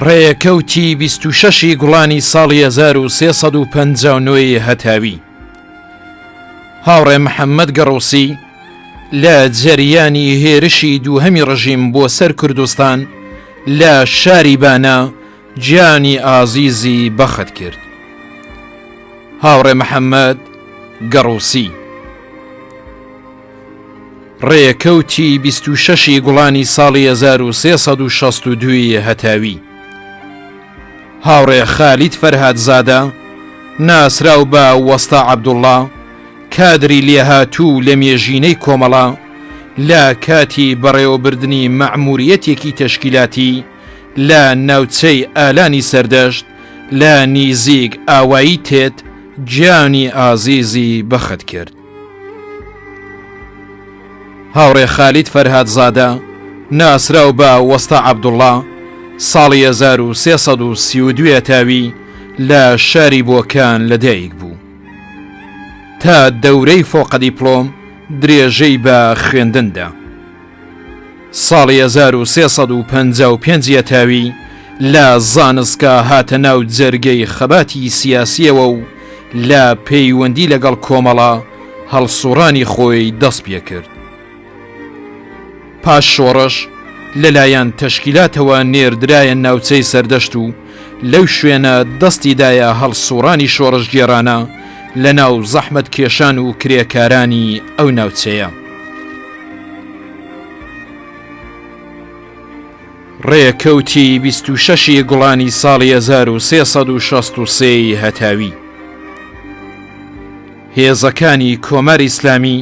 ڕێکەوتی 26 گوڵانی ساڵی 1359 هەتاوی هاوڕێ محەممەد گەڕوسی لە جەریانی هێرشی دووهەمی ڕژیم بۆ سەر کوردستان لە شاری بانە گیانی ئازیزی بەخت کرد. هاوڕێ محەممەد گەڕوسی ڕێکەوتی 26 گوڵانی ساڵی 1362 هەتاوی هاوڕێ خالید فەرهادزادە ناسراو بە وەستا عەبدوڵڵا کادری لێهاتوو لە مێژینەی کۆمەڵە لە کاتی بەڕێوەبردننی مەعموریەتێکی تەشکیلاتی لە ناوچەی ئالانی سەردەشت لە نیزیک ئاوایی تێت گیانی ئازیزی بەخت کرد. هاوڕێ خالید فەرهادزادە ناسراو بە وەستا عەبدوڵڵا ساڵی 1332 تاوی لە شاری بۆکان لەدایک بوو. تا دەورەی فۆقە دیپلۆم درێژەی بە خوێندندا. ساڵی 1355 تاوی لە زانستکە هاتە ناو جەرگەی خەباتی سیاسیەوە و لە پەیوەندی لەگەڵ کۆمەڵە هەڵسوڕانی خۆی دەست پێ کرد. پاش شۆڕش لەلایەن تەشکیلاتەوە نێردرایە ناوچەی سەردەشت و لەو شوێنە دەستیدایە هەڵسوڕانی شۆڕش گێرانە لە ناو زەحمەت کێشان و کرێکارانی ئەو ناوچەیە. ڕێکەوتی 26 گوڵانی ساڵی 1363 هەتاوی هێزەکانی کۆماری ئیسلامی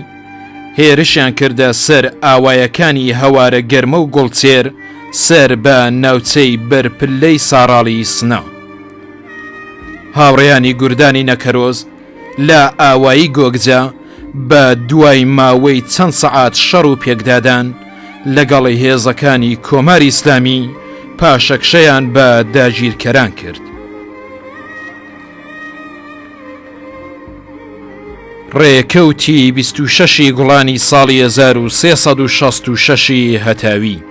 هێرشیان کردە سەر ئاوایەکانی هەوارە گەرمە و گوڵچێر سەر بە ناوچەی بەرپلەی ساڕاڵی سنا. هاوڕێیانی گوردانی نەکەرۆز لە ئاوایی گۆگجە بە دوای ماوەی چەند سەعات شەڕ و پێکدادان لەگەڵی هێزەکانی کۆماری ئیسلامی پاشەکشەیان بە داگیرکەران کرد. ڕێکەوتی 26 گوڵانی ساڵی 1366 هەتاوی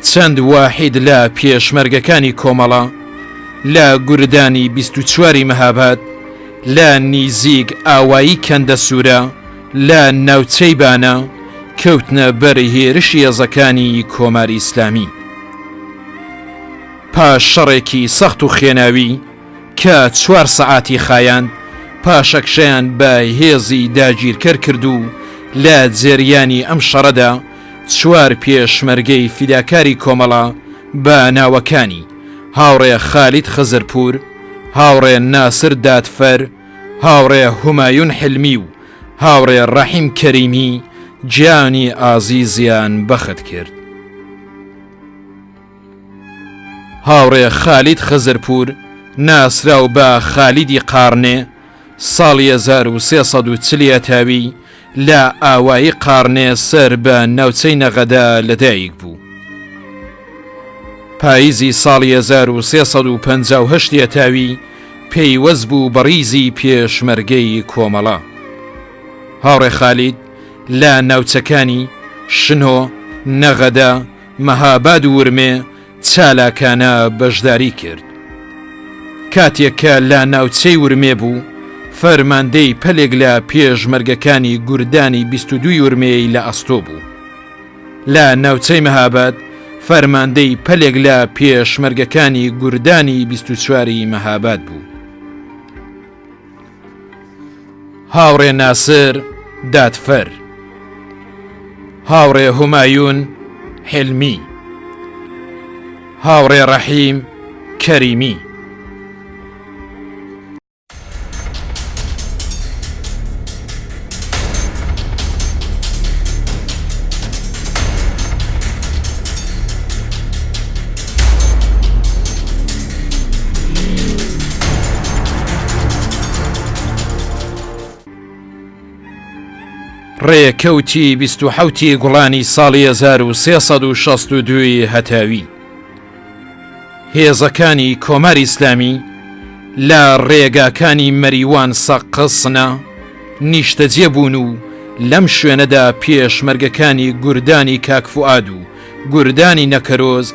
چەند واحید لە پێشمەرگەکانی کۆمەڵە لە گوردانی 24 مەهاباد لە نیزیک ئاوایی کەندە سوورە لە ناوچەی بانە کەوتنە بەر هێرشی هێزەکانی کۆماری ئیسلامی. پاش شەڕێکی سەخت و خێناوی کە 4 سەعاتی خایاند پاشەکشەیان بە هێزی داگیرکەر کرد و لە جێریانی ئەم شەڕەدا 4 پێشمەرگەی فیداکاری کۆمەڵە بە ناوەکانی هاوڕێ خالید خزرپور، هاوڕێ ناسر دادفەر، هاوڕێ هومایون حلمی و هاوڕێ ڕەحیم کەریمی گیانی ئازیزیان بەخت کرد. هاوڕێ خالید خزرپور ناسراو بە خالیدی قارنێ ساڵی 1340 تاوی لە ئاوایی قارنێ سەر بە ناوچەی نەغەدا لەدایک بوو. پاییزی ساڵی 1358 تاوی پەیوەست بوو بە ڕیزی پێشمەرگەی کۆمەڵە. هاوڕێ خالید لە ناوچەکانی شنۆ، نەغەدا، مەهاباد و ورمێ چالاکانە بەشداری کرد. کاتێککە لە ناوچەی ورمێ بوو فەرماندەی پەلێک لە پێشمەرگەکانی گوردانی 22 ورمێی لە ئەستۆ بوو. لە ناوچەی مەهاباد فەرماندەی پەلێک لە پێشمەرگەکانی گوردانی 24 مەهاباد بوو. هاوڕێ ناسر دادفەر، هاوڕێ هومایون حلمی، هاوڕێ ڕەحیم کەریمی. ڕێکەوتی 27 گوڵانی ساڵی 1362 هەتاوی هێزەکانی کۆماری ئیسلامی لە ڕێگاکانی مەریوان سەقسنە نیشتەجێ بوون و لەم شوێنەدا پێشمەرگەکانی گوردانی کاکفوئاد و گوردانی نەکەرۆز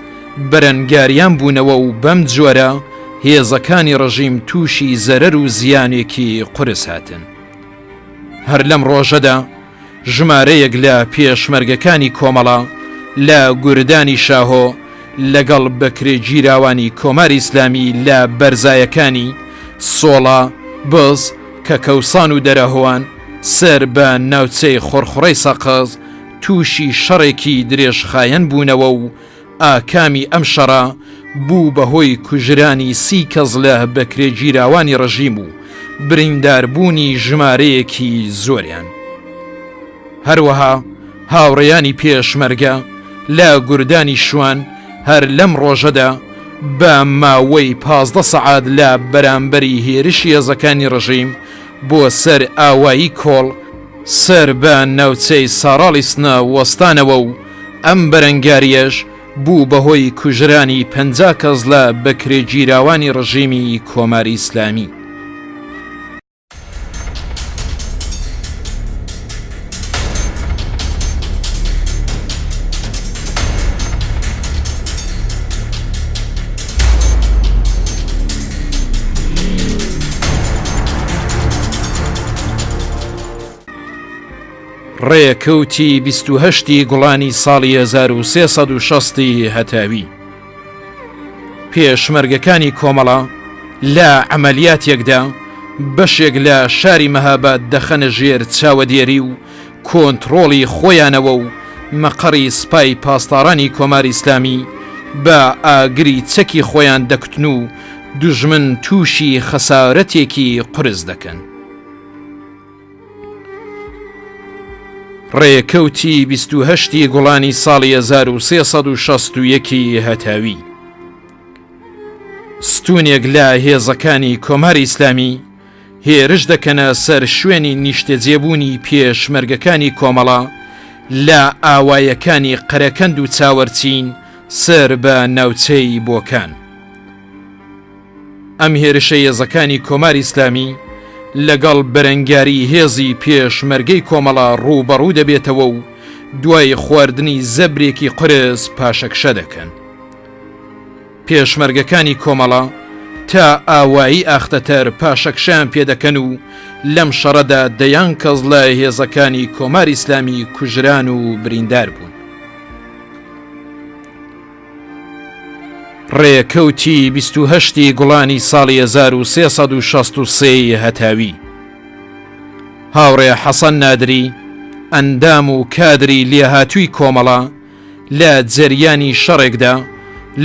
بەرەنگاریان بوونەوە و بەم جۆرە هێزەکانی ڕژیم تووشی زەرەر و زیانێکی قورس هاتن. هەر لەم ڕۆژەدا ژمارەیەک لە پێشمەرگەکانی کۆمەڵە لە گوردانی شاهۆ لەگەڵ بەکرێگیراوانی کۆماری ئیسلامی لە بەرزایەکانی سۆڵا بز کە کەوسان و دەرەهۆوان سەر بە ناوچەی خۆرخڕەی سەقز تووشی شەڕێکی درێژخایەن بوونەوە و ئاکامی ئەم شەڕە بوو بەهۆی کوژرانی 30 کەس لە بەکرێگیراوانی ڕژیم و برینداربوونی ژمارەیەکی زۆریان. هەروەها هاوڕێیانی پێشمەرگە لە گوردانی شوان هەر لەم ڕۆژەدا بە ماوەی 15 سەعات لە بەرامبەری هێرشی هێزەکانی ڕژیم بۆ سەر ئاوایی کۆڵ سەر بە ناوچەی ساڕاڵی سنە وەستانەوە و ئەم بەرەنگاریەش بوو بەهۆی کوژرانی 50 کەس لە بەکرێگیراوانی ڕژیمی کۆماری ئیسلامی. ڕێکەوتی 28 گوڵانی ساڵی 1360 هەتاوی پێشمەرگەکانی کۆمەڵە لە عەمەلیاتێکدا بەشێک لە شاری مەهاباد دەخەنە ژێر چاوەدێری و کۆنتڕۆڵی خۆیانەوە و مەقەڕی سپای پاسدارانی کۆماری ئیسلامی بە ئاگری چەکی خۆیان دەکوتن و دوژمن تووشی خەسارەتێکی قورس دەکەن. ڕێکەوتی 28 گوڵانی ساڵی 1361 هەتاوی ستونێک لە هێزەکانی کۆماری ئیسلامی هێرش دەکەنە سەر شوێنی نیشتەجێبوونی پێشمەرگەکانی کۆمەڵە لە ئاوایەکانی قەرەکەند و چاوەرچین سەر بە ناوچەی بۆکان. ئەم هێرشە هێزەکانی کۆماری ئیسلامی لەگەڵ بەرەنگاری هێزی پێشمەرگەی کۆمەڵە ڕووبەڕوو دەبێتەوە و دوای خواردنی زەبرێکی قرس پاشەکشە دەکەن. پێشمەرگەکانی کۆمەڵە تا ئاوایی ئاختەتەر پاشەکشیان پێدەکەن و لەم شەڕەدا دەیان کەس لە هێزەکانی کۆماری ئیسلامی کوژران و بریندار بوون. ڕێکەوتی 28 گوڵانی ساڵی 1363 هەتاوی هاوڕێ حەسەن نادری ئەندام و کادری لێهاتووی کۆمەڵە لە جەریانی شەڕێکدا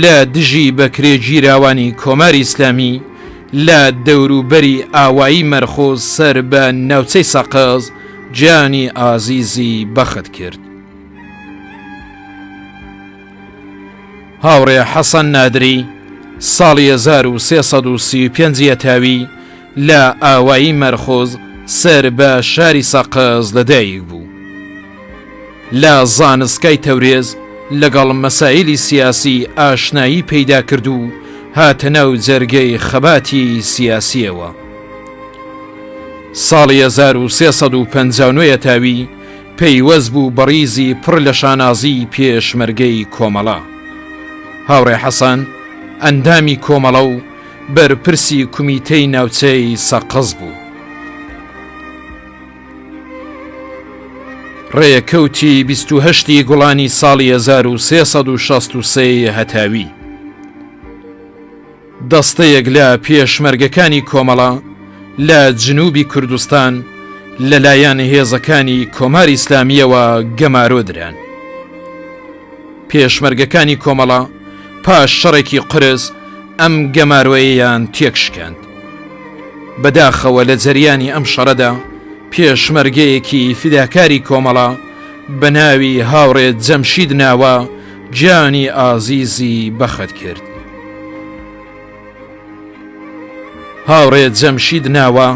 لە دژی بەکرێگیراوانی کۆماری ئیسلامی لە دەوروبەری ئاوایی مەرخۆز سەر بە ناوچەی سەقز گیانی ئازیزی بەخت کرد. هاوڕێ حەسەن نادری ساڵی 1335 هەتاوی لە ئاوایی مەرخۆز سەر بە شاری سەقز لەدایک بوو. لە زانسکای تەورێز لەگەڵ مەسائلی سیاسی ئاشنایی پەیدا کرد و هاتە ناو جەرگەی خەباتی سیاسیەوە. ساڵی 1359 هەتاوی پەیوەست بوو بەڕیزی پڕ لە شانازی پێشمەرگەی کۆمەڵە. هاوڕێ حەسەن ئەندامی کۆمەڵە و بەرپرسی کومیتەی ناوچەی سەقز بوو. ڕێکەوتی 28 گوڵانی ساڵی 1363 هەتاوی دەستەیەک لە پێشمەرگەکانی کۆمەڵە لە جنوبی کوردستان لەلایەن هێزەکانی کۆماری ئیسلامیەوە گەمارۆدران. پێشمەرگەکانی کۆمەڵە پاش شەڕێکی قرس ئەم گەمارۆیەیان تێکشکاند. بەداخەوە لە جەریانی ئەم شەڕەدا پێشمەرگەیەکی فیداکاری کۆمەڵە بە ناوی هاوڕێ جەمشید ناوە گیانی ئازیزی بەخت کرد. هاوڕێ جەمشید ناوە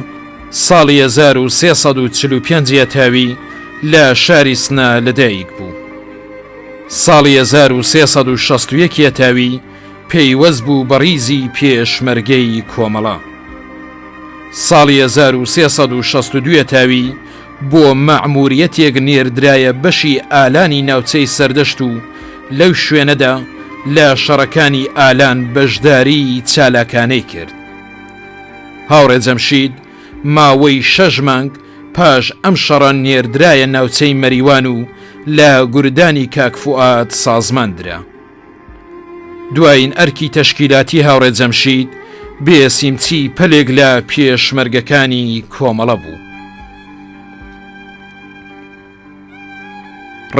ساڵی 1345 هەتاوی لە شاری سنە لەدایک بوو. ساڵی 1361 هەتاوی پەیوەست بوو بەڕیزی پێشمەرگەی کۆمەڵە. ساڵی 1362 هەتاوی بۆ مەعموریەتێک نێردرایە بەشی ئالانی ناوچەی سەردەشت و لەو شوێنەدا لە شەڕەکانی ئالان بەشداری چالاکانەی کرد. هاوڕێ جەمشید ماوەی 6 مانگ پاش ئەم شەڕە نێردرایە ناوچەی مەریوان و لە گوردانی کاکفوئاد سازماندرا. دوایین ئەرکی تەشکیلاتی هاوڕێ جەمشید بێسیمچی پەلێک لە پێشمەرگەکانی کۆمەڵە بوو.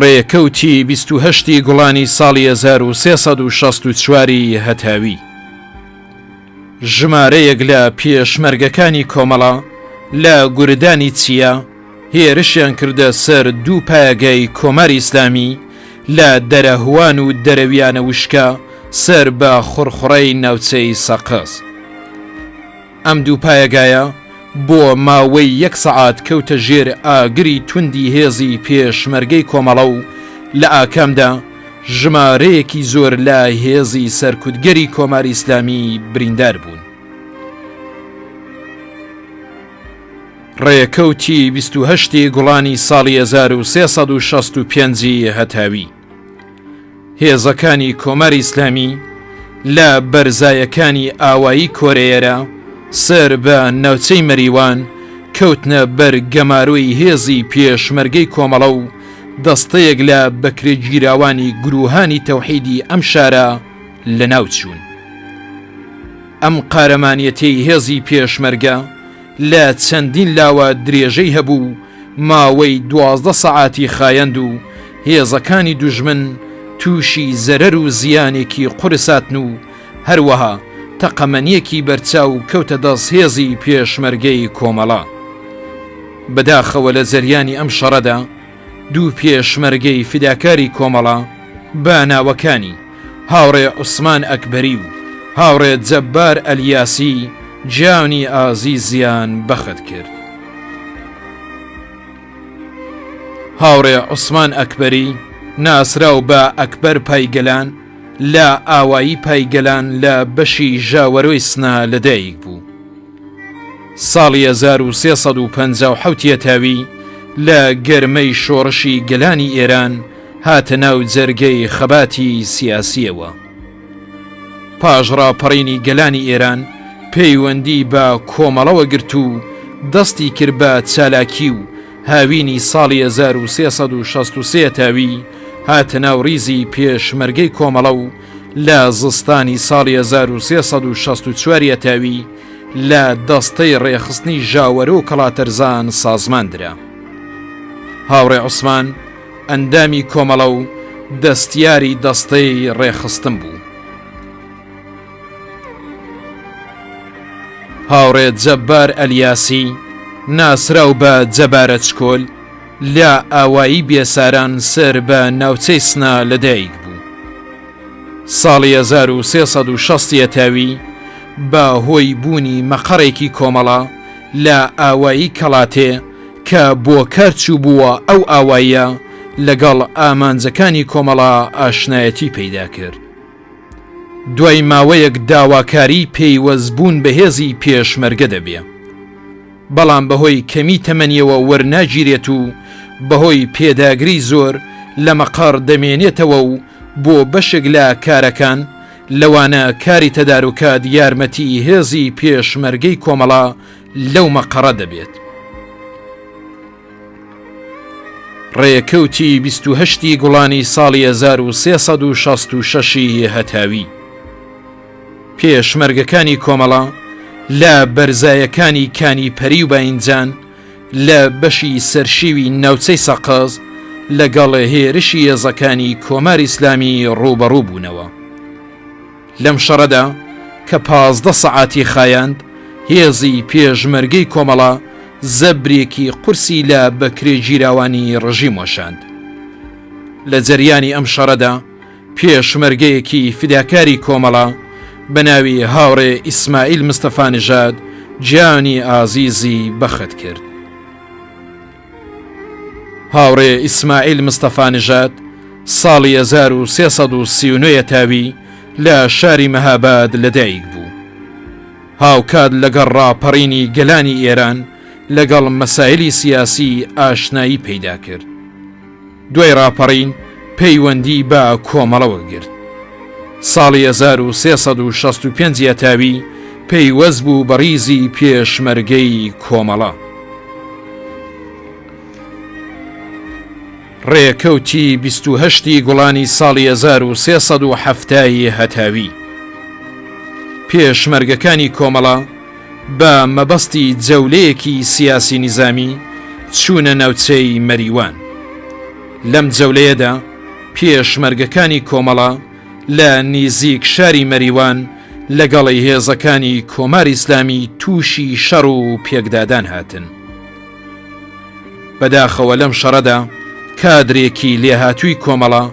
ڕێکەوتی 28 گوڵانی ساڵی 1364 هەتاوی ژمارەیەک لە پێشمەرگەکانی کۆمەڵە لە گوردانی چیە هێرشیان کردە سەر 2 پایەگای کۆماری ئیسلامی لە دەرەهوان و دەرەویانە وشکە سەر بە خوڕخوڕەی ناوچەی سەقەز. ئەم 2 پایەگایە بۆ ماوەی 1 سەعات کەوتە ژێر ئاگری توندی هێزی پێشمەرگەی کۆمەڵە و لە ئاکامدا ژمارەیەکی زۆر لە هێزی سەرکوتگەری کۆماری ئیسلامی بریندار بوون. ڕێکەوتی 28 گوڵانی ساڵی 1365 هەتاوی هێزەکانی کۆماری ئیسلامی لە بەرزایەکانی ئاوایی کۆرەیەرە سەر بە ناوچەی مەریوان کەوتنە بەر گەماروی هێزی پێشمەرگەی کۆمەڵە و دەستەیەک لە بەکرێگیراوانی گروهانی تەوحیدی ئەم شارە لە ناوچوون. ئەم قارەمانیەتەی هێزی پێشمەرگە لە چەندین لاوە درێژەی هەبوو ماوەی 12 سەعاتی خایەند و هێزەکانی دوژمن تووشی زەرەر و زیانێکی قورساتن و هەروەها تەقەمەنیەکی بەرچاو کەوتە دەست هێزی پێشمەرگەی کۆمەڵە. بەداخەوە لە زەریانی ئەم شەڕەدا 2 پێشمەرگەی فیداکاری کۆمەڵە بە ناوەکانی هاوڕێ عوسمان ئەکبەری و هاوڕێ جەبار ئەلیاسی جیانی ئازیزیان بەخت کرد. هاوڕێ عوسمان ئەکبەری ناسراو بە ئەکبەر پایگەلان لە ئاوایی پایگەلان لە بەشی ژاوەرۆی سنا لەدایک بوو. ساڵی 1357 تاوی لە گەرمەی شۆڕشی گەلانی ئێران هاتە ناو جەرگەی خەباتی سیاسیەوە. پاش ڕاپەڕینی گەلانی ئێران پەیوەندی بە کۆمەڵەوە گرت و دەستی کرد بە چالاکی و هاوینی ساڵی 1363 تاوی هاتە ناو ریزی پێشمەرگەی کۆمەڵە و لە زستانی ساڵی 1364 تاوی لە دەستەی ڕێخستنی ژاوەرە و کەڵاتەرزان سازماندرا. هاوڕێ عوسمان ئەندامی کۆمەڵە و دەستیاری دەستەی ڕێخستن بوو. هاوڕێ جەبار ئەلیاسی ناسراو بە جەبارە چکۆل لە ئاوایی بێساران سەر بە ناوچەی سنا لەدایک بوو. ساڵی 1360 تاوی بە هۆی بوونی مەقەڕێکی کۆمەڵە لە ئاوایی کەڵاتێ کە بۆ کارچوو بووە ئەو ئاواییە لەگەڵ ئامانجەکانی کۆمەڵە ئاشنایەتی پەیدا کرد. دوای ماوەیەک داواکاری پەیوەستبوون بە هێزی پێشمەرگە دەبێ، بەڵام بەهۆی کەمی تەمەنیەوە وەرناگیرێت و بەهۆی پێداگری زۆر لە مەقەڕ دەمێنێتەوە و بۆ بەشێک لە کارەکان لەوانە کاری تەدارکات یارمەتی هێزی پێشمەرگەی کۆمەڵە لەو مەقەڕە دەبێت. ڕێکەوتی 28 گوڵانی ساڵی 1366 هەتاوی پێشمەرگەکانی کۆمەڵە لە بەرزایەکانی کانی پەری و باینجان لە بەشی سەرشیوی ناوچەی سەقەز لەگەڵ هێرشی هێزەکانی کۆماری ئیسلامی ڕوبەڕوو بوونەوە. لەم شەڕەدا کە 15 سەعاتی خایاند هێزی پێشمەرگەی کۆمەڵە زەبرێکی قورسی لە بەکرێگیراوانی ڕژیم وەشاند. لە جەریانی ئەم شەڕەدا پێشمەرگەیەکی فیداکاری کۆمەڵە بە ناوی هاوڕێ ئیسماعیل مستەفا نژاد جیانی ئازیزی بەخت کرد. هاوڕێ ئیسماعیل مستەفا نژاد ساڵی 1339 تاوی لە شاری مەهاباد لەدایک بوو. هاوکات لەگەڵ ڕاپەڕینی گەلانی ئێران لەگەڵ مەسایلی سیاسی ئاشنایی پەیدا کرد. دوای ڕاپەڕین پەیوەندی بە کۆمەڵەوە گرت. ساڵی 1365 یەتاوی پەیوەست بوو بە ڕیزی پێشمەرگەی کۆمەڵە. ڕێکەوتی 28 گوڵانی ساڵی 1370 هەتاوی پێشمەرگەکانی کۆمەڵە بە مەبەستی جەولەیەکی سیاسی نظامی چوونە ناوچەی مەریوان. لەم جەولەیەدا پێشمەرگەکانی کۆمەڵە لە نزیک شاری مەریوان لەگەڵی هێزەکانی کۆماری ئیسلامی تووشی شەڕ و پێکدادان هاتن. بەداخەوە لەم شەڕەدا کادرێکی لێهاتووی کۆمەڵە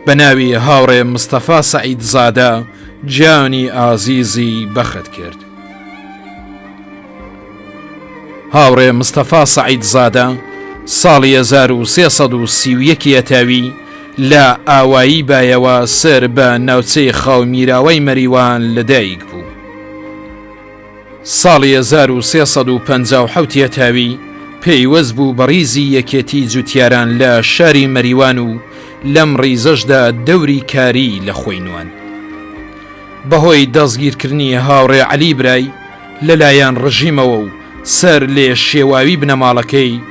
بە ناوی هاوڕێ مستەفا سەعید زادە گیانی ئازیزی بەخت کرد. هاوڕێ مستەفا سەعید زادە ساڵی 1331 یەتاوی لە ئاوایی بایەوە سەر بە ناوچەی خاومیراوەی مەریوان لەدایک بوو. ساڵی 1357 یەتاوی پەیوەست بوو بە ڕیزی یەکێتی جوتیاران لە شاری مەریوان و لەم ڕیزەشدا دەوری کاری لە خۆینوان. بەهۆی دەستگیرکردنی هاوڕێ عەلی برای لەلایەن ڕژیمەوە و سەر لێ شێواوی بنەماڵەکەی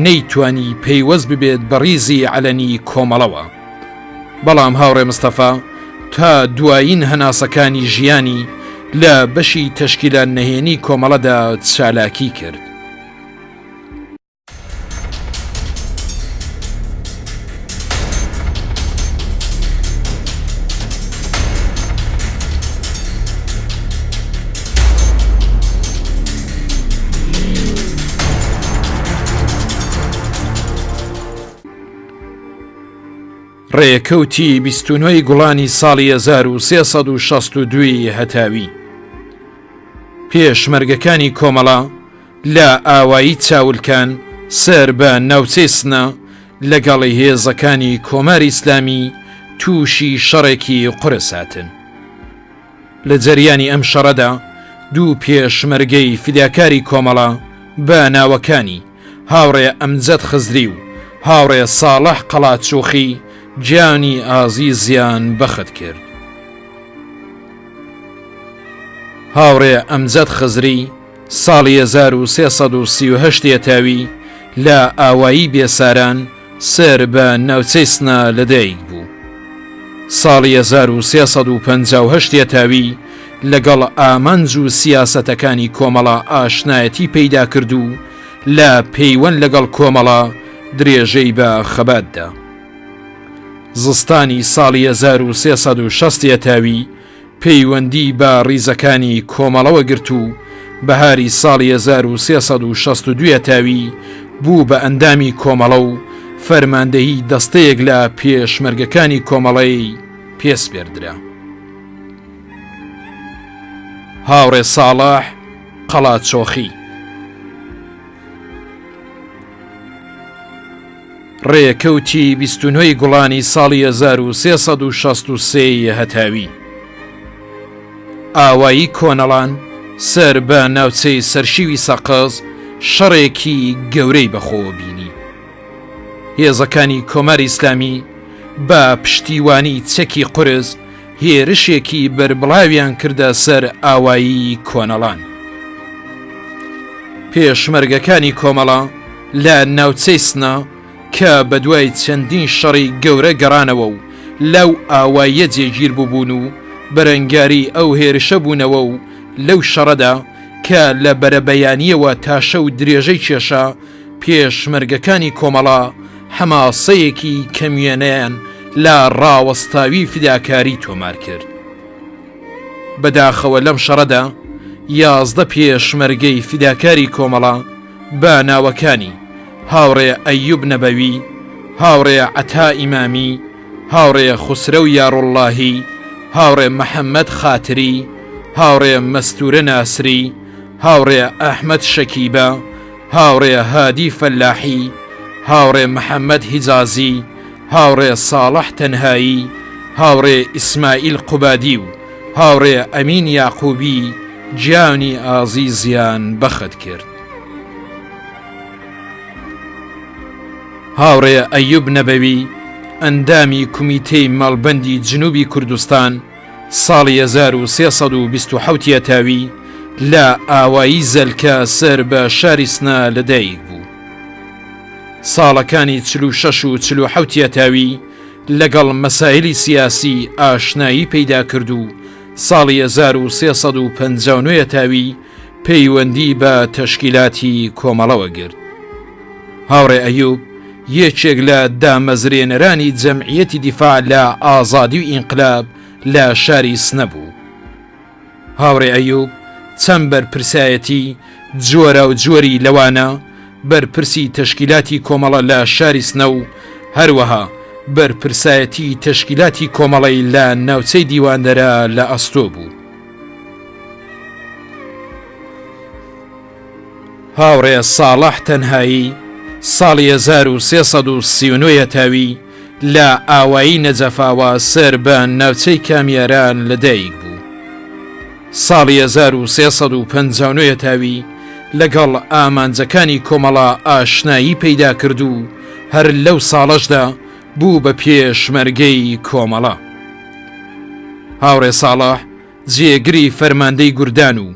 نەیتوانی پەیوەست ببێت بە ڕیزی عەلەنی کۆمەڵەوە. بەڵام هاوڕێ مستەفا تا دوایین هەناسەکانی ژیانی لە بەشی تەشکیلە نەهێنی کۆمەڵەدا چالاکی کرد. ڕێکەوتی 29 گوڵانی ساڵی 1362 هەتاوی پێشمەرگەکانی کۆمەڵە لە ئاوایی چاولکان سەر بە ناوچەی سنە لەگەڵی هێزەکانی کۆماری ئیسلامی تووشی شەڕێکی قورس هاتن. لە جەریانی ئەم شەڕەدا دوو پێشمەرگەی فیداکاری کۆمەڵە بە ناوەکانی هاوڕێ ئەمجەد خزری و هاوڕێ ساڵح قەڵاچۆخی گیانی ئازیزیان بەخت کرد. هاوڕێ ئەمجەد خزری ساڵی 1338 یەتاوی لە ئاوایی بێساران سەر بە ناوچەی سنە لەدایک بوو. ساڵی 1358 یەتاوی لەگەڵ ئامانج و سیاسەتەکانی کۆمەڵە ئاشنایەتی پەیدا کرد و لە پەیوەند لەگەڵ کۆمەڵە درێژەی بە خەباتدا. زستانی ساڵی 1360 یەتاوی پەیوەندی بە ڕیزەکانی کۆمەڵەوە گرت و بەهاری ساڵی 1362 یەتاوی بوو بە ئەندامی کۆمەڵە و فەرماندەهی دەستەیەک لە پێشمەرگەکانی کۆمەڵەی پێسپێردرا. هاوڕێ ساڵح قەڵاچۆخی ڕێکەوتی 29 گوڵانی ساڵی 1363 هەتاوی ئاوایی کۆنەڵان سەر بە ناوچەی سەرشیوی سەقز شەڕێکی گەورەی بەخۆوە بینی. هێزەکانی کۆماری ئیسلامی بە پشتیوانی چەکی قورس هێرشێکی بەربڵاویان کردە سەر ئاوایی کۆنەڵان. پێشمەرگەکانی کۆمەڵە لە ناوچەی سنە کە بەدوای چەندین شەڕی گەورە گەڕانەوە و لەو ئاواییە جێگیر بووبوون و بەرەنگاری ئەو هێرشە بوونەوە و لەو شەڕەدا کە لە بەرەبەیانیەوە تاشە و درێژەی کێشە پێشمەرگەکانی کۆمەڵە حەماسەیەکی کەمیێنەیان لە ڕاوەستاوی فیداکاری تۆمار کرد. بەداخەوە لەم شەڕەدا 11 پێشمەرگەی فیداکاری کۆمەڵە بە ناوەکانی هاوڕێ ئەیوب نەبەوی، هاوڕێ عەتا ئیمامی، هاوڕێ خوسرە و یاڕوڵڵاهی، هاوڕێ مەحەممەد خاتری، هاوڕێ مەستورە ناسری، هاوڕێ ئەحمەد شەکیبە، هاوڕێ هادی فەلاحی، هاوڕێ محەممەد هیجازی، هاوڕێ ساڵح تەنهایی، هاوڕێ ئیسماعیل قوبادی و هاوڕێ ئەمین یاقوبی گیانی ئازیزیان بەخت کرد. هاوڕێ ئەیوب نەبەوی ئەندامی کومیتەی مەڵبەندی جنوبی کوردستان ساڵی 1327 تاوی لە ئاوایی زەلکە سەر بە شاری سنە لەدایک بوو. ساڵەکانی 46 و 47 تاوی لەگەڵ مەسایلی سیاسی ئاشنایی پەیدا کرد و ساڵی 1359 تاوی پەیوەندی بە تەشکیلاتی کۆمەڵەوە گرت. هاوڕێ ئەیوب یەکێک لە دامەزرێنەرانی جەمعیەتی دیفاع لە ئازادی و ئینقلاب لە شاری سنە بوو. هاوڕێ ئەیوب چەند بەرپرسایەتی جۆرە و جۆری لەوانە بەرپرسی تەشکیلاتی کۆمەڵە لە شاری سنە و هەروەها بەرپرسایەتی تەشکیلاتی کۆمەڵی لە ناوچەی دیواندەرە لە ئەستۆ بوو. هاوڕێ ساڵح تەنهایی ساڵی 1339 تاوی لە ئاوایی نەجەفاوە سەر بە ناوچەی کامیاران لەدایک بوو. ساڵی 1359 تاوی لەگەڵ ئامانجەکانی کۆمەڵە ئاشنایی پەیدا کرد و هەر لەو ساڵەشدا بوو بە پێشمەرگەی کۆمەڵە. هاوڕێ ساڵح جێگری فەرماندەی گوردان و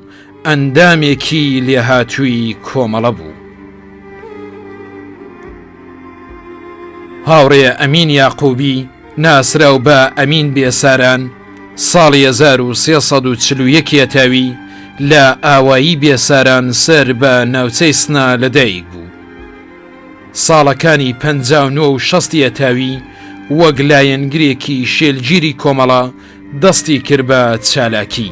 ئەندامێکی لێهاتووی کۆمەڵە بوو. هاوڕێ ئەمین یاقوبی ناسراو بە ئەمین بێساران ساڵی 1341 تاوی لە ئاوایی بێساران سەر بە ناوچەی سنە لەدایک بوو. ساڵەکانی 59 و 60 تاوی وەک لایەنگرێکی شێلگیری کۆمەڵە دەستی کرد بە چالاکی.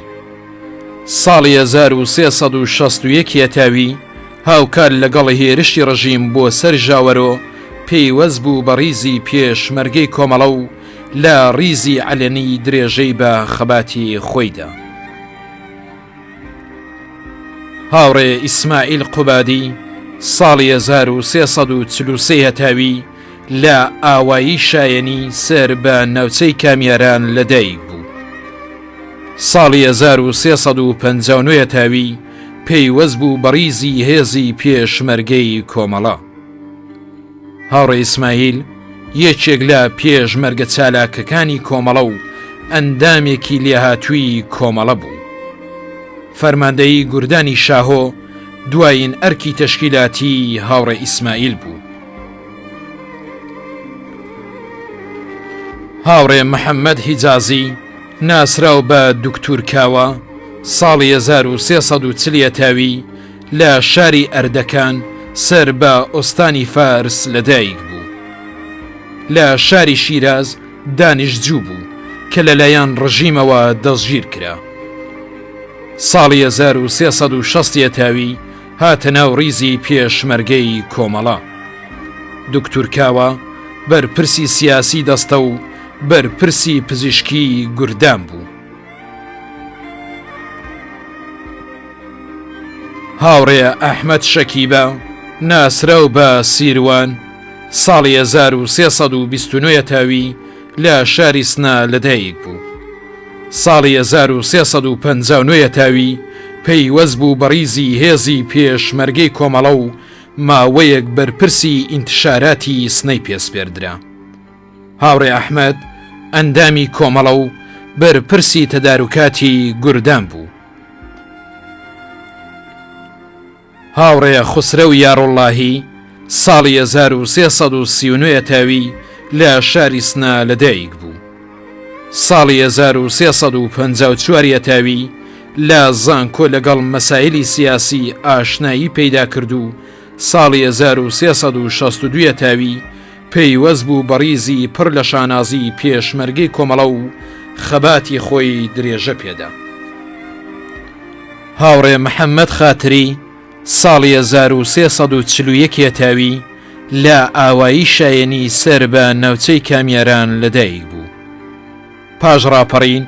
ساڵی 1361 تاوی هاوکار لەگەڵ هێرشی ڕژیم بۆ سەر ژاوەرۆ پێیوەست بوو بە ریزی پێشمەرگەی کۆمەڵە و لە ریزی عەلەنی درێژەی بە خەباتی خۆیدا. هاوڕێ ئیسماعیل قوبادی ساڵی 1343 تاوی لە ئاوایی شایەنی سەر بە ناوچەی کامیاران لەدایک بوو. ساڵی 1359 تاوی پەیوەست بوو بە ریزی هێزی پێشمەرگەی کۆمەڵە. هاوڕێ ئیسماعیل یەکێک لە پێشمەرگە چالاکەکانی کۆمەڵە و ئەندامێکی لێهاتووی کۆمەڵە بوو. فەرماندەی گوردانی شاهۆ دوایین ئەرکی تەشکیلاتی هاوڕێ ئیسماعیل بوو. هاوڕێ محەممەد هیجازی ناسراو بە دوکتور کاوە ساڵی 1340 تاوی لە شاری ئەردەکان سەر بە ئۆستانی فارس لەدایک بوو. لە شاری شیراز دانیشتجوو بوو کە لەلایەن ڕژیمەوە دەستگیر کرا. ساڵی 1360 تاوی هاتە ناو ریزی پێشمەرگەی کۆمەڵە. دوکتور کاوە بەرپرسی سیاسی دەستە و بەرپرسی پزیشکی گوردان بوو. هاوڕێ ئەحمەد شەکیبە ناسراو بە سیروان ساڵی 1329 تاوی لە شاری سنە لەدایک بوو. ساڵی 1359 تاوی پەیوەست بوو بە ریزی هێزی پێشمەرگەی کۆمەڵە و ماوەیەک بەرپرسی ئینتشاراتی سنەی پێسپێردرا. هاوڕێ ئەحمەد ئەندامی کۆمەڵە و بەرپرسی تەدارکاتی گوردان بوو. هاوڕێ خوسرە و یاڕۆڵاهی ساڵی 1339 تاوی لە شاری سنە لەدایک بوو. ساڵی 1354 تاوی لە زانکۆ لەگەڵ مەسایلی سیاسی ئاشنایی پەیدا کرد و ساڵی 1362 تاوی پەیوەست بوو بە ریزی پڕ لە شانازی پێشمەرگەی کۆمەڵە و خەباتی خۆی درێژە پێدا. هاوڕێ محەممەد خاتری ساڵی 1341 تاوی لە ئاوایی شایەنی سەر بە ناوچەی کامیاران لەدایک بوو. پاش ڕاپەڕین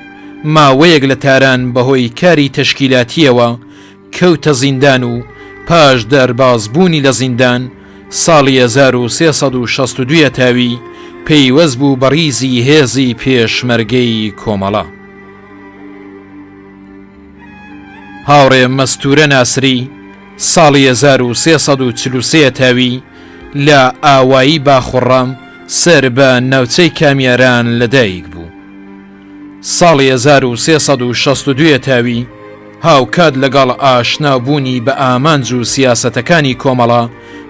ماوەیەک لە تاران بەهۆی کاری تەشکیلاتیەوە کەوتە زیندان و پاش دەربازبوونی لە زیندان ساڵی 1362 تاوی پەیوەست بوو بە ریزی هێزی پێشمەرگەی کۆمەڵە. هاوڕێ مەستورە ناسری ساڵی 1343 تاوی لە ئاوایی باخوڕام سەر بە ناوچەی کامیاران لەدایک بوو. ساڵی 1362 تاوی هاوکات لەگەڵ ئاشنابوونی بە ئامانج و سیاسەتەکانی کۆمەڵە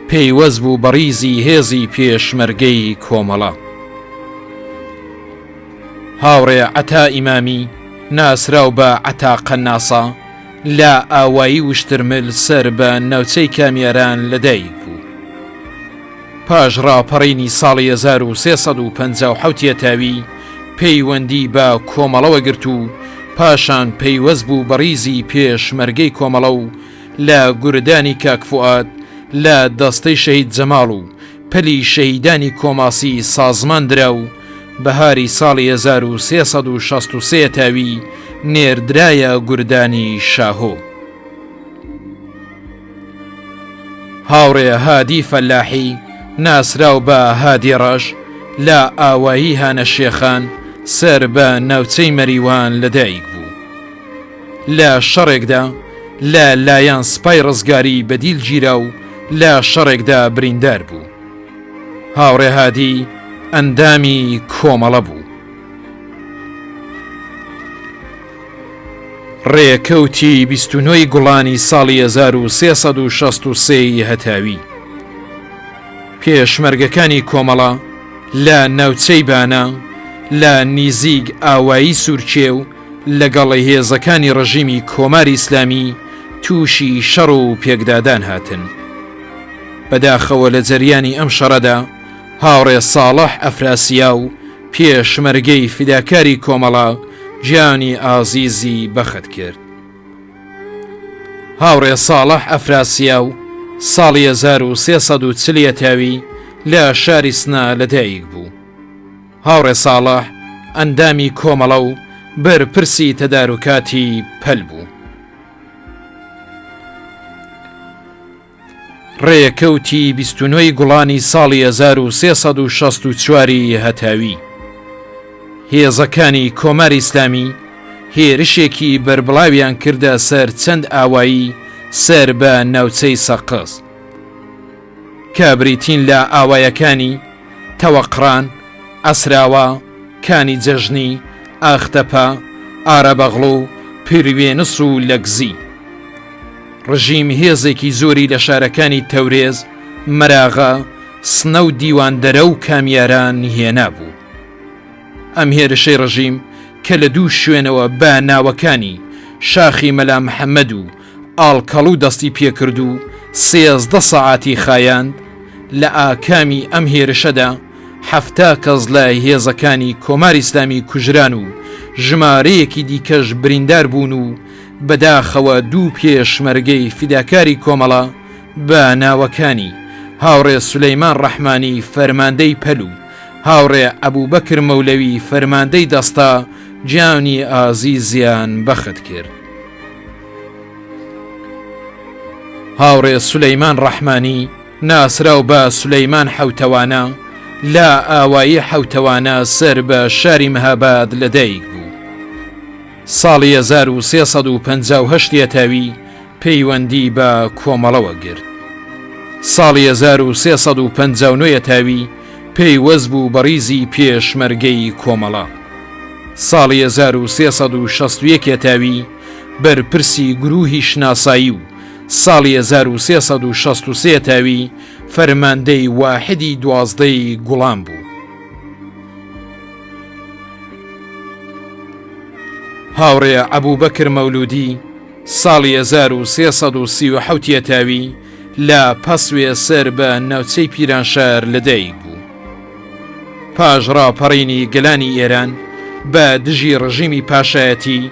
پەیوەست بوو بە ڕیزی هێزی پێشمەرگەی کۆمەڵە. هاوڕێ عەتا ئیمامی ناسراو بە عەتا قەناسە لە ئاوایی وشترمل سەر بە ناوچەی کامیاران لەدایک بوو. پاش ڕاپەڕینی ساڵی 1357 تاوی پەیوەندی بە کۆمەڵەوە گرت و پاشان پەیوەست بوو بە ڕیزی پێشمەرگەی کۆمەڵە و لە گوردانی کاک فواد لە دەستەی شەهید جەماڵ و پەلی شەهیدانی کۆماسی سازمان درا و بەهاری ساڵی 1363 تاوی نێردرایە گوردانی شاهۆ. هاوڕێ هادی فەلاحی ناسراو بە هادی ڕەش لە ئاوایی هانە شێخان سەر بە ناوچەی مەریوان لەدایک بوو. لە شەڕێکدا لە لایەن سپای ڕزگاری بەدیل گیرا و لە شەڕێکدا بریندار بوو. هاوڕێ هادی ئەندامی کۆمەڵە بوو. ڕێکەوتی 29 گوڵانی ساڵی 1363 هەتاوی پێشمەرگەکانی کۆمەڵە لە ناوچەی بانە لە نیزیگ ئاوایی سوورچێ و لەگەڵی هێزەکانی ڕژیمی کۆماری ئیسلامی تووشی شەڕ و پێکدادان هاتن. بەداخەوە لە جەریانی ئەم شەڕەدا هاوڕێ ساڵح ئەفراسیا و پێشمەرگەی فیداکاری کۆمەڵە گیانی ئازیزی بەخت کرد. هاوڕێ ساڵح ئەفراسیا و ساڵی 1340 تاوی لە شاری سنا لەدایک بوو. هاوڕێ ساڵح ئەندامی کۆمەڵە و بەرپرسی تەدارکاتی پەل بوو. ڕێکەوتی 29 گوڵانی ساڵی 1364 هەتاوی هێزەکانی کۆماری ئیسلامی هێرشێکی بەربڵاویان کردە سەر چەند ئاوایی سەر بە ناوچەی سەقز کە بریتین لە ئاوایەکانی تەوەقڕان، ئەسراوە، کانی جەژنی، ئاختەپە، ئارەبەغڵ و پیروێنس و لەگزی. ڕژیم هێزێکی زۆری لە شارەکانی تەورێز، مەراغە، سنە و دیواندەرە و کامیاران هێنا بوو. ئەم هێرشەی ڕژیم کە لە دوو شوێنەوە بە ناوەکانی شاخی مەلا محەممەد و ئاڵکەڵ دەستی پێکرد و 13 سەعاتی خایاند. لە ئاکامی ئەم هێرشەدا 70 کەس لە هێزەکانی کۆماری ئیسلامی کوژران و ژمارەیەکی دیکەش بریندار بوون و بەداخەوە دوو پێشمەرگەی فیداکاری کۆمەڵە بە ناوەکانی هاوڕێ سولەیمان ڕەحمانی فەرماندەی پەل و هاوڕێ ئەبوبەکر مەولەوی فەرماندەی دەستا گیانی ئازیزیان بەخت کرد. هاوڕێ سولەیمان ڕەحمانی ناسراو بە سولەیمان حەوتەوانە لە ئاوایی حەوتەوانە سەر بە شاری مەهاباد لەدایک بوو. ساڵی 1358 تاوی پەیوەندی بە کۆمەڵەوە گرت. ساڵی 1359 تاوی پەیوەست بوو بە ڕیزی پێشمەرگەی کۆمەڵە. ساڵی 1361 تاوی بەرپرسی گروهی شناسایی و ساڵی 1363 تاوی فەرماندەی واحدی 12 گوڵان بوو. هاوڕێ ئەبوبەکر مەولودی ساڵی 1337 تاوی لە پەسوێ سەر بە ناوچەی پیرانشار لەدایک بوو. پاش ڕاپەڕینی گەلانی ئێران بە دژی ڕژیمی پاشایەتی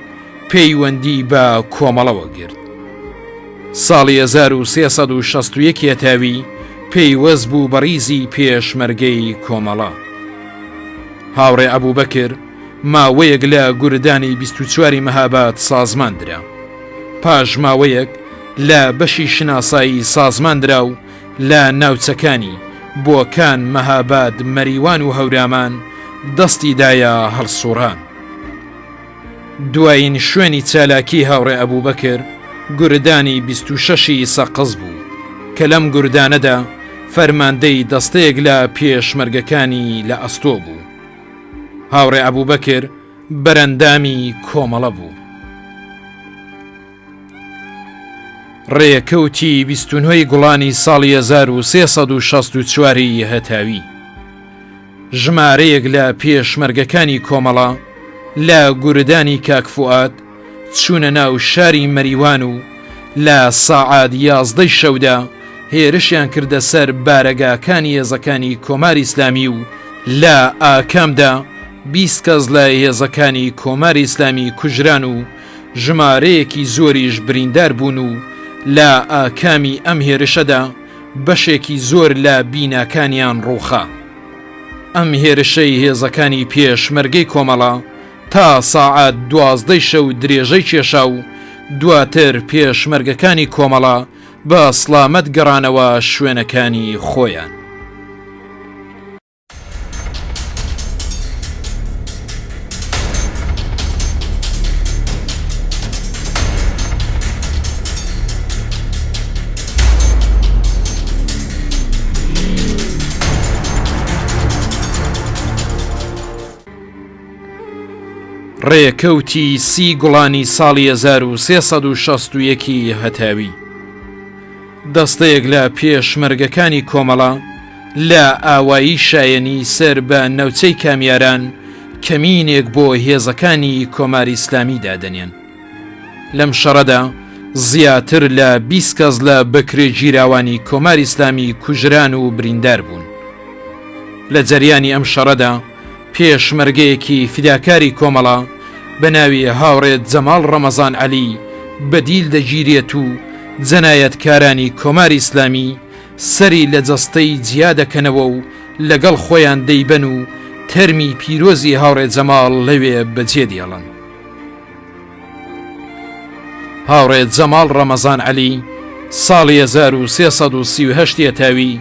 پەیوەندی بە کۆمەڵەوە گرت. ساڵی 1361 تاوی پەیوەست بوو بە ڕیزی پێشمەرگەی کۆمەڵە. هاوڕێ ئەبوبەکر ماوەیەک لە گوردانی 24 مەهاباد سازمان درا. پاش ماوەیەک لە بەشی شناسایی سازمان درا و لە ناوچەکانی بۆکان، مەهاباد، مەریوان و هەورامان دەستی دایە هەڵسوڕان. دوایین شوێنی چالاکی هاوڕێ ئەبوبەکر گوردانی 26 سەقز بوو کە لەم گوردانەدا فەرماندەی دەستەیەک لە پێشمەرگەکانی لە ئەستۆ بوو. هاوڕێ ئەبوبەکر بەرەندامی کۆمەڵە بوو. ڕێکەوتی 29 گوڵانی ساڵی 1364 هەتاوی ژمارەیەک لە پێشمەرگەکانی کۆمەڵە لە گوردانی کاکفوئاد چوونە ناو شاری مەریوان و لە ساعات 11 شەودا هێرشیان کردە سەر بارەگاکانی هێزەکانی کۆماری ئیسلامی و لە ئاکامدا 20 کەس لە هێزەکانی کۆماری ئیسلامی کوژران و ژمارەیەکی زۆریش بریندار بوون و لە ئاکامی ئەم هێرشەدا بەشێکی زۆر لە بیناکانیان ڕووخا. ئەم هێرشەی هێزەکانی پێشمەرگەی کۆمەڵە تا ساعات 12 شەو درێژەی کێشا و دواتر پێشمەرگەکانی کۆمەڵە بە سڵامەت گەڕانەوە شوێنەکانی خۆیان. ڕێکەوتی 30 گوڵانی ساڵی 1361 هەتاوی دەستەیەک لە پێشمەرگەکانی کۆمەڵە لە ئاوایی شایەنی سەر بە نەوچەی کامیاران کەمینێک بۆ هێزەکانی کۆماری ئیسلامی دادەنێن. لەم شەڕەدا زیاتر لە 20 کەس لە بەکرێ گیراوانی کۆماری ئیسلامی کوژران و بریندار بوون. لە جەریانی ئەم شەڕەدا پێشمەرگەیەکی فیداکاری کۆمەڵە بە ناوی هاوڕێت جەماڵ ڕەمەزان عەلی بەدیل دەگیرێت و جەنایەتکارانی کۆماری ئیسلامی سەری لە جەستەی جیا دەکەنەوە و لەگەڵ خۆیان دەیبەن و تەرمی پیرۆزی هاوڕێت جەماڵ لەوێ بەجێ دێڵن. هاوڕێت جەماڵ ڕەمەزان عەلی ساڵی 1338 هەتاوی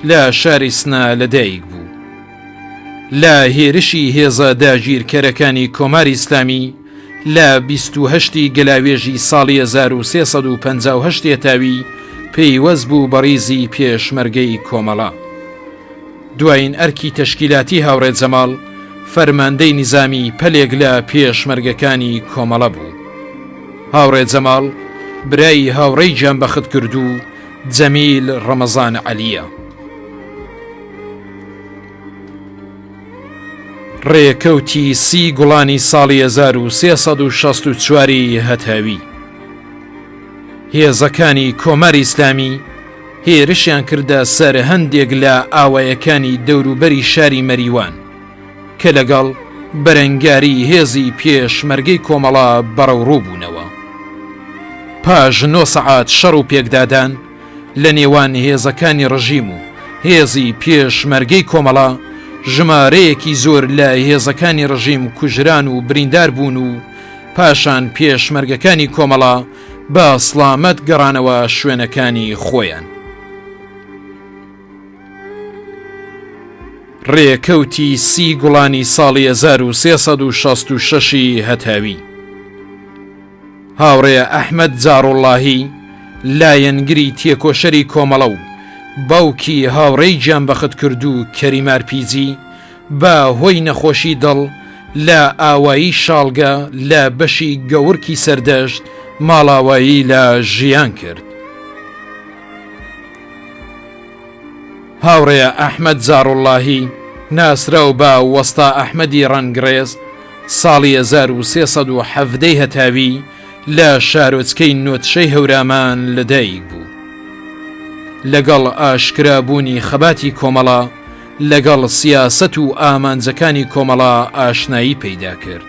لە شاری سنە لەدایک بوو. لە هێرشی هێزە داگیرکەرەکانی کۆماری ئیسلامی لە 28 گەلاوێژی ساڵی 1358 هەتاوی پەیوەست بوو بە ڕیزی پێشمەرگەی کۆمەڵە. دوایین ئەرکی تەشکیلاتی هاوڕێت جەماڵ فەرماندەی نیزامی پەلێک لە پێشمەرگەکانی کۆمەڵە بوو. هاوڕێت جەماڵ برای هاوڕێی گیانبەخت کرد و جەمیل ڕەمەزان عەلیە. ڕێکەوتی 30 گوڵانی ساڵی 1364 هەتاوی هێزەکانی کۆماری ئیسلامی هێرشیان کردە سەر هەندێک لە ئاوایەکانی دەوروبەری شاری مەریوان کە لەگەڵ بەرەنگاری هێزی پێشمەرگەی کۆمەڵە بەڕەوڕوو بوونەوە. پاش 9 سەعات شەڕ و پێکدادان لە نێوان هێزەکانی ڕژیم و هێزی پێشمەرگەی کۆمەڵە ژمارەیەکی زۆر لە هێزەکانی ڕژیم کوژران و بریندار بوون و پاشان پێشمەرگەکانی کۆمەڵە بە سڵامەت گەڕانەوە شوێنەکانی خۆیان. ڕێکەوتی 30 گوڵانی ساڵی 1366 هەتاوی هاوڕێ ئەحمەد جاڕۆڵاهی لایەنگری تێکۆشەری کۆمەڵە و باوکی هاوڕێی گیانبەخت کرد و کەریمار پیجی بە هۆی نەخۆشی دڵ لە ئاوایی شاڵگە لە بەشی گەورکی سەردەشت ماڵاوایی لە ژیان کرد. هاوڕێ ئەحمەد جاڕۆڵاهی ناسراو بە وەستا ئەحمەدی ڕەنگڕێز ساڵی 1370 هەتاوی لە شارۆچکەی نۆتشەی هەورامان لەدایک بوو. لەگەڵ ئاشکرابوونی خەباتی کۆمەڵە لەگەڵ سیاسەت و ئامانجەکانی کۆمەڵە ئاشنایی پەیدا کرد.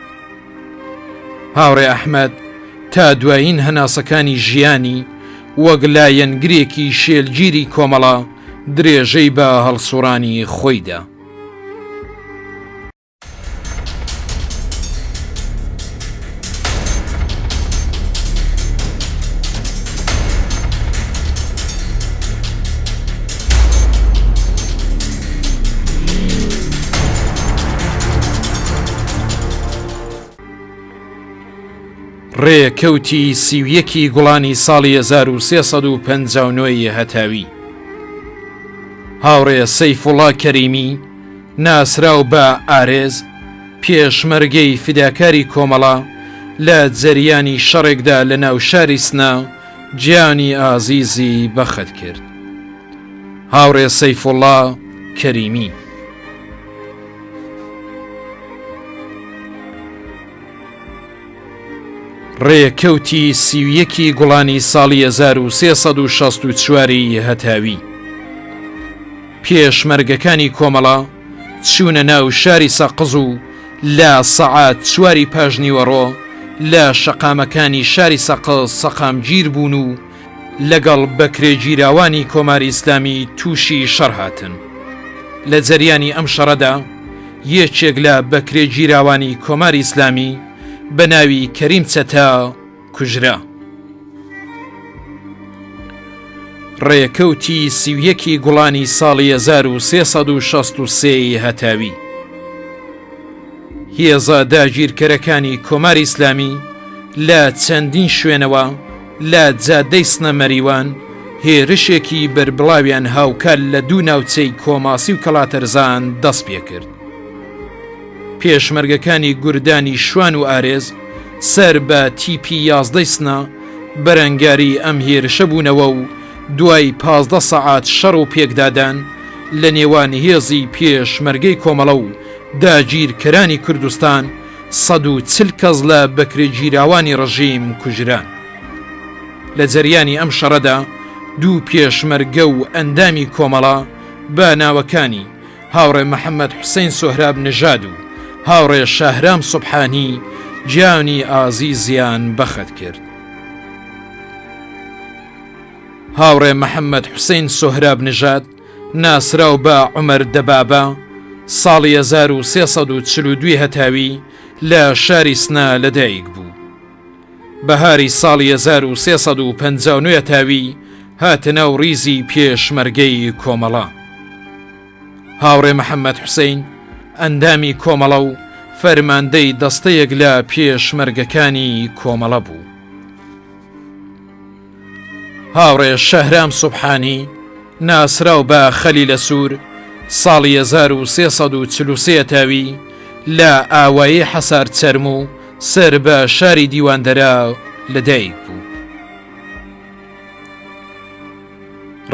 هاوڕێ ئەحمەد تا دوایین هەناسەکانی ژیانی وەک لایەنگرێکی شێلگیری کۆمەڵە درێژەی بە هەڵسوڕانی خۆیدا. ڕێکەوتی 31 گوڵانی ساڵی 1359 هەتاوی هاوڕێ سەیفوڵا کەریمی ناسراو بە ئارێز پێشمەرگەی فیداکاری کۆمەڵە لە جەریانی شەڕێکدا لە ناو شاری سنا گیانی ئازیزی بەخت کرد. هاوڕێ سەیفوڵڵا کەریمی. ڕێکەوتی 31 گوڵانی ساڵی 1364 هەتاوی. پێشمەرگەکانی کۆمەڵە چوونە ناو شاری سەقز و لە سەعات 4 پاژنیوەڕۆ لە شەقامەکانی شاری سەقز سەقامگیر بوون و لەگەڵ بەکرێگیراوانی کۆماری ئیسلامی تووشی شەڕ هاتن. لە جەریانی ئەم شەڕەدا یەکێک لە بەکرێگیراوانی کۆماری ئیسلامی بە ناوی کەریم چەتا کوژرا. ڕێکەوتی 31 گوڵانی ساڵی 1363 هەتاوی. هێزە داگیرکەرەکانی کۆماری ئیسلامی لە چەندین شوێنەوە لە جادەی سنەمەریوان هێرشێکی بەربڵاویان هاوکار لە دوو ناوچەی کۆماسی و کەڵاتەرزان دەست پێ کرد. پێشمەرگەکانی گوردانی شوان و ئارێز سەر بە تیپی 11 سنە بەرەنگاری ئەم هێرشە بوونەوە و دوای 15 سەعات شەڕ و پێکدادان لە نێوان هێزی پێشمەرگەی کۆمەڵە و داگیرکەرانی کوردستان 140 کەس لە بەکرێگیراوانی ڕژیم کوژران. لە جەریانی ئەم شەڕەدا دوو پێشمەرگە و ئەندامی کۆمەڵە بە ناوەکانی هاوڕێ محەممەد حوسێن سۆهراب نژاد و هاوڕێ شاهرام سوبحانی گیانی ئازیزیان بەخت کرد. هاوڕێ محەممەد حوسێن سۆهراب نژاد ناسراو بە عومەر دەبابە ساڵی 1342 هەتاوی لە شاری سنا لەدایک بوو. بەهاری ساڵی 1359 هەتاوی هاتە ناو ڕیزی پێشمەرگەی کۆمەڵە. هاوڕێ محەممەد حوسێن ئەندامی کۆمەڵە و فەرماندەی دەستەیەک لە پێشمەرگەکانی کۆمەڵە بوو. هاوڕێ شەهرام سوبحانی ناسراو بە خەلیلە سوور ساڵی 1343 هەتاوی لە ئاوایی حەسار چەرم و سەر بە شاری دیواندەرا لەدایک بوو.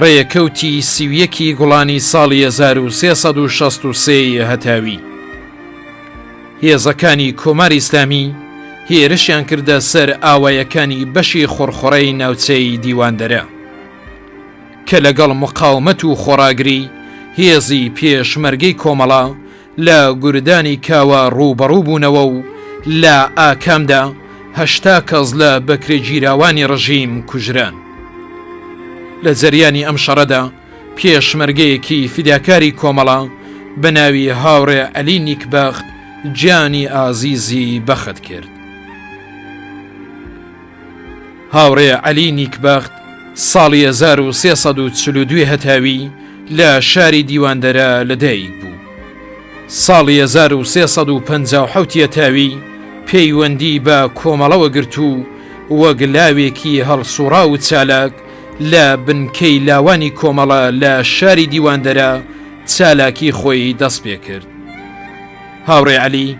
ڕێکەوتی 31 گوڵانی ساڵی 1363 هەتاوی. هێزەکانی کۆماری ئیسلامی هێرشیان کردە سەر ئاوایەکانی بەشی خۆرخۆڕەی ناوچەی دیواندەرە کە لەگەڵ مقاومەت و خۆراگری هێزی پێشمەرگەی کۆمەڵە لە گوردانی کاوە ڕوبەڕوو بوونەوە و لە ئاکامدا 80 کەس لە بەکرێگیراوانی ڕژیم کوژران. لە جەریانی ئەم شەڕەدا پێشمەرگەیەکی فیداکاری کۆمەڵە بە ناوی هاوڕێ عەلی نیکبەخت گیانی ئازیزی بەخت کرد. هاوڕێ عەلی نیکبەخت ساڵی 1342 هەتاوی لە شاری دیواندەرە لەدایک بوو. ساڵی 1357 هەتاوی پەیوەندی بە کۆمەڵەوە گرت و وەک لاوێکی هەڵسوڕا و چالاک لە بنکەی لاوانی کۆمەڵە لە شاری دیواندەرە چالاکی خۆی دەست پێ کرد. هاوڕێ عەلی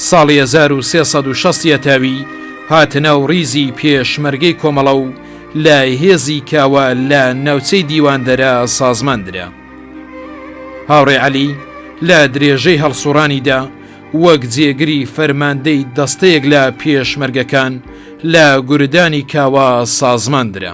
ساڵی 1360 هەتاوی هاتە ناو ڕیزی پێشمەرگەی کۆمەڵە و لە هێزی کاوە لە ناوچەی دیواندەرە سازماندرا. هاوڕێ عەلی لە درێژەی هەڵسوڕانیدا وەک جێگری فەرماندەی دەستەیەک لە پێشمەرگەکان لە گوردانی کاوە سازماندرا.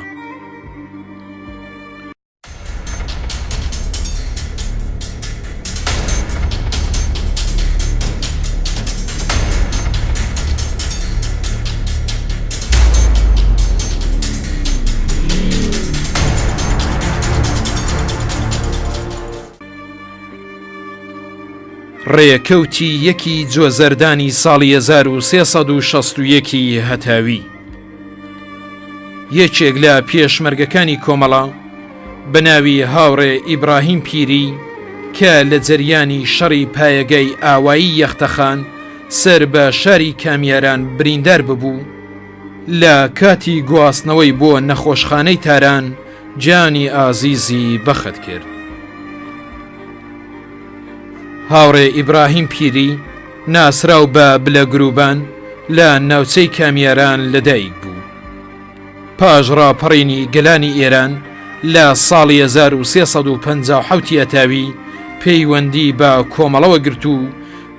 ڕێکەوتی یەکی جۆزەردانی ساڵی 1361 هەتاوی. یەکێک لە پێشمەرگەکانی کۆمەڵە بە ناوی هاوڕێ ئیبراهیم پیری کە لە جەریانی شەڕی پایەگەی ئاوایی یەختەخان سەر بە شاری کامیاران بریندار ببوو لە کاتی گواستنەوەی بۆ نەخۆشخانەی تاران گیانی ئازیزی بەخت کرد. هاوڕێ ئیبراهیم پیری ناسراو بە بلە گروبان لە ناوچەی کامیاران لەدایک بوو. پاش ڕاپەڕینی گەلانی ئێران لە ساڵی 1357 ئەتاوی پەیوەندی بە کۆمەڵەوە گرت و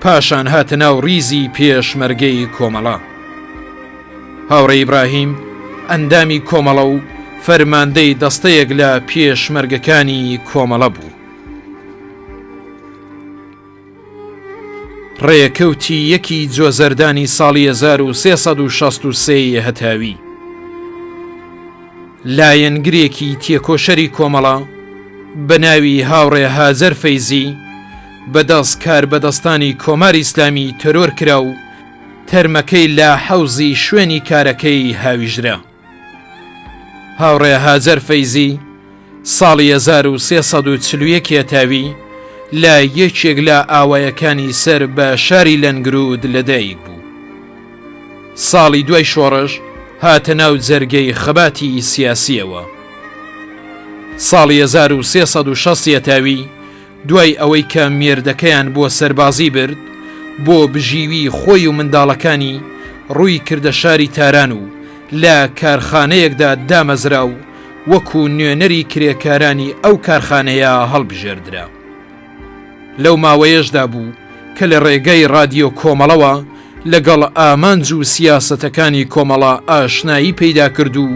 پاشان هاتە ناو ریزی پێشمەرگەی کۆمەڵە. هاوڕێ ئیبراهیم ئەندامی کۆمەڵە و فەرماندەی دەستەیەک لە پێشمەرگەکانی کۆمەڵە بوو. ڕێکەوتی یەکی جۆزەردانی ساڵی 1363 هەتاوی لایەنگرێکی تێکۆشەری کۆمەڵە بە ناوی هاوڕێ هازەر فەیزی بەدەست کار بەدەستانی کۆماری ئیسلامی تەرۆر کرا و تەرمەکەی لە حەوزی شوێنی کارەکەی هاویژرا. هاوڕێ هازەر فەیزی ساڵی 1341 هەتاوی لە یەکێک لە ئاوایەکانی سەر بە شاری لەنگرود لەدایک بوو. ساڵی دوای شۆڕش هاتە ناو جەرگەی خەباتی سیاسیەوە. ساڵی 1360 هەتاوی دوای ئەوەی کە مێردەکەیان بۆ سەربازی برد بۆ بژیوی خۆی و منداڵەکانی ڕووی کردە شاری تاران و لە کارخانەیەکدا دامەزرا و وەکو نوێنەری کرێکارانی ئەو کارخانەیە هەڵبژێردرا. لەو ماوەیەشدا بوو کە لە ڕێگەی رادیۆ کۆمەڵەوە لەگەڵ ئامانج و سیاسەتەکانی کۆمەڵە ئاشنایی پەیدا کرد و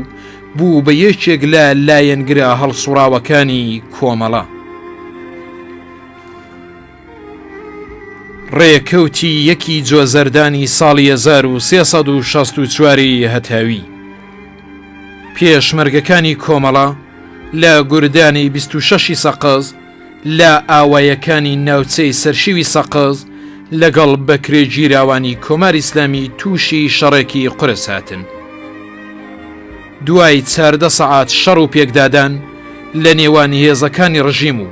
بوو بە یەکێک لە لایەنگرە هەڵسوڕاوەکانی کۆمەڵە. ڕێکەوتی یەکی جۆزەردانی ساڵی 1364 هەتاوی پێشمەرگەکانی کۆمەڵە لە گوردانی 26 سەقز لە ئاوایەکانی ناوچەی سەرشیوی سەقز لەگەڵ بەکرێگیراوانی کۆماری ئیسلامی تووشی شەڕێکی قورس هاتن. دوای 14 سەعات شەڕ و پێکدادان لە نێوانی هێزەکانی ڕژیم و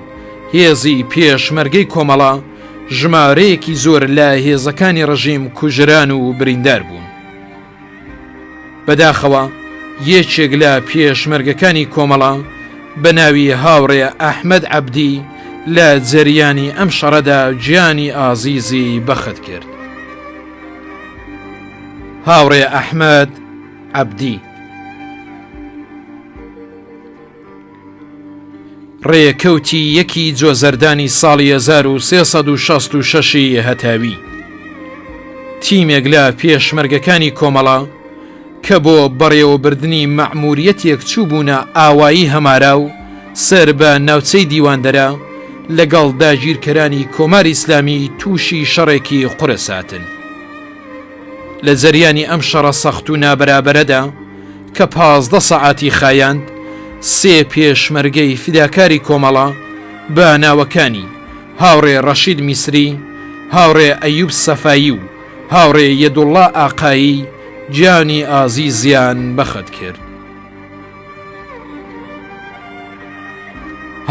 هێزی پێشمەرگەی کۆمەڵە ژمارەیەکی زۆر لە هێزەکانی ڕژیم کوژران و بریندار بوون. بەداخەوە یەکێک لە پێشمەرگەکانی کۆمەڵە بە ناوی هاوڕێ ئەحمەد عەبدی لە جەریانی ئەم شەڕەدا گیانی ئازیزی بەخت کرد. هاوڕێ ئەحمەد عەبدی ڕێکەوتی یەکی جۆزەردانی ساڵی 1366 هەتاوی تیمێک لە پێشمەرگەکانی کۆمەڵە کە بۆ بەڕێوەبردنی مەعموریەتێک چوو بوونە ئاوایی هەمارا و سەر بە ناوچەی دیواندەرە لەگەڵ داگیرکەرانی کۆماری ئیسلامی تووشی شەڕێکی قورس هاتن. لە جەریانی ئەم شەڕە سەخت و نابەرابەرەدا کە 15 سەعاتی خایاند سێ پێشمەرگەی فیداکاری کۆمەڵە بە ناوەکانی هاوڕێ ڕەشید میسری، هاوڕێ ئەیوب سەفایی و هاوڕێ یەدوڵڵا ئاقایی گیانی ئازیزیان بەخت کرد.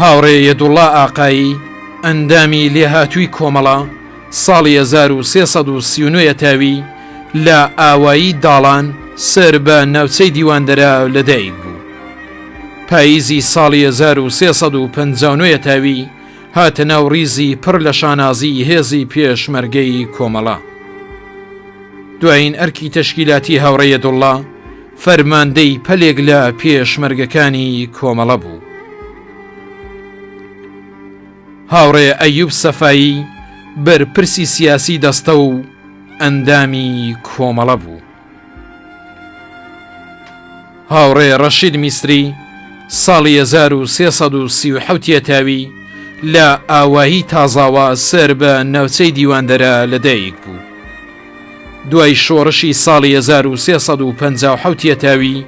هاوڕێ یەدوڵڵا ئاقایی ئەندامی لێهاتووی کۆمەڵە ساڵی 1339 هەتاوی لە ئاوایی داڵان سەر بە ناوچەی دیواندەرە لەدایک بوو. پاییزی ساڵی 1359 هەتاوی هاتە ناو ریزی پڕ لە شانازی هێزی پێشمەرگەی کۆمەڵە. دوایین ئەرکی تەشکیلاتی هاوڕێ یەدوڵڵا فەرماندەی پەلێک لە پێشمەرگەکانی کۆمەڵە بوو. هاوڕێ ئەیوب سەفایی بەرپرسی سیاسی دەستە و ئەندامی کۆمەڵە بوو. هاوڕێ ڕەشید میسری ساڵی 1337 هەتاوی لە ئاوایی تازاوە سەر بە ناوچەی دیواندەرە لەدایک بوو. دوای شۆڕشی ساڵی 1357 هەتاوی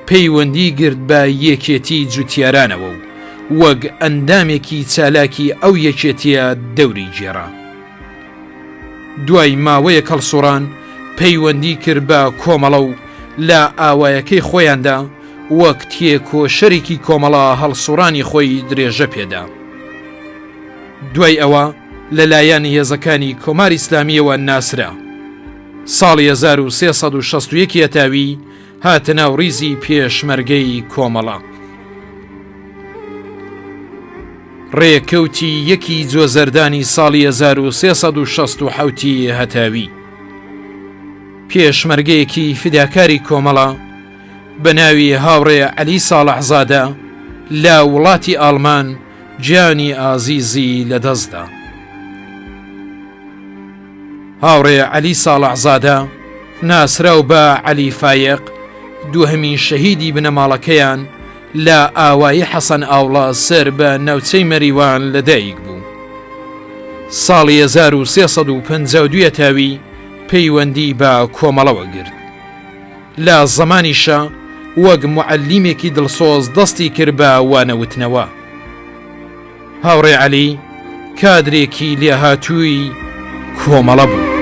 پەیوەندی گرت بە یەکێتی جوتیارانەوە و وەک ئەندامێکی چالاکی ئەو یەکێتیە دەوری گێڕا. دوای ماوەیە کەڵسوڕان پەیوەندی کرد بە کۆمەڵە و لە ئاوایەکەی خۆیاندا وەک تێکۆشەرێکی کۆمەڵە هەڵسوڕانی خۆی درێژە پێدا. دوای ئەوە لەلایەن هێزەکانی کۆماری ئیسلامیەوە ناسرا. ساڵی 1361 هەتاوی هاتە ناو ریزی پێشمەرگەی کۆمەڵە. ڕێکەوتی یەکی جۆزەردانی ساڵی 1360 هەتاوی پێشمەرگەیەکی فیداکاری کۆمەڵە بە ناوی هاوڕێ عەلی ساڵحزادە لە وڵاتی ئاڵمان گیانی ئازیزی لەدەستدا. هاوڕێ عەلی ساڵحزادە ناسراو بە عەلی فایق دووهەمین شەهیدی بنەماڵەکەیان لە ئاوایی حەسەن ئاوڵا سەر بە ناوچەی مەریوان لەدایک بوو. ساڵی 1352 تاوی پەیوەندی بە کۆمەڵەوە گرت. لە زەمانیشە وەک موعەلیمێکی دڵسۆز دەستی کرد بە وانەوتنەوە. هاوڕێ عەلی کادرێکی لێهاتووی کۆمەڵە بوو.